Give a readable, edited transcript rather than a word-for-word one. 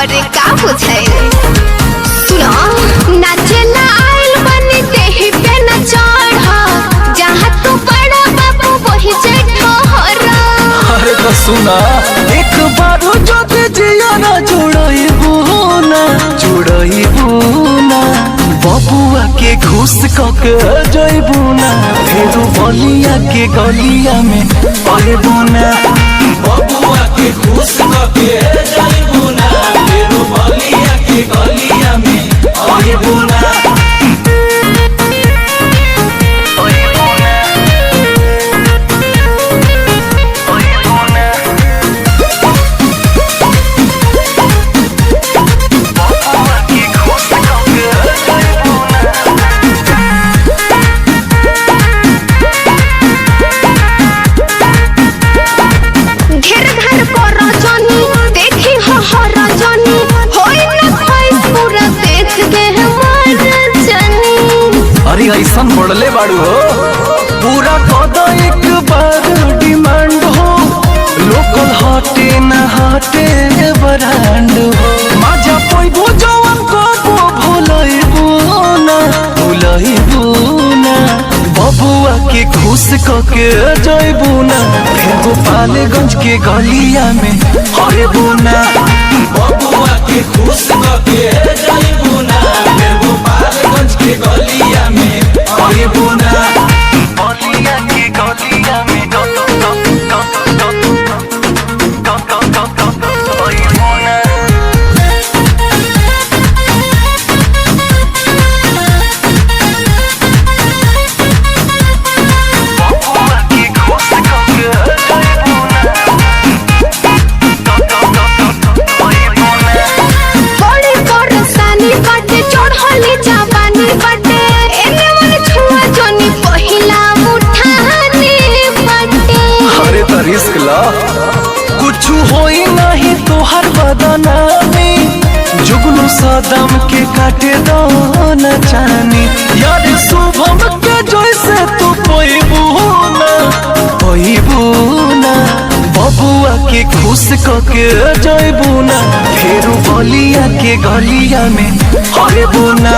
अरे का बुझाई सुनो नाचेला आइल बनी देही पे न चढ़ जहाँ तू बड़ा बाबू वही जेठो हरा। अरे तो सुना एक बार जो जिया ना जुड़ई बुना बबुआ के घुस कके जइबुना फिर बलिया के गलिया में पड़बुना बबुआ के घुस कके जइबुना फिर बलिया के गलिया में पड़बुना। अरे ऐसा बढ़ले बाड़ू हो पूरा कदा एक बार डिमांड हो लोकल हटे न हटे ब्रांड हो मजा पैबो जवन को भुलइबुना बबुआ के खुश कके जइबुना फिर गोपालगंज के गलिया में हरबुना बबुआ के खुश कके जइबुना फिर गोपालगंज के गलिया में हरबुना बलिया के गलिया में रिस्क ला कुछ होई नहीं तोहर बदनामी जुगनू सदम के काटे दो न जानी यार शुभम के जैसे तू पैबुना बबुआ के खुश कके जइबुना फिर बलिया के गलिया में हरबुना।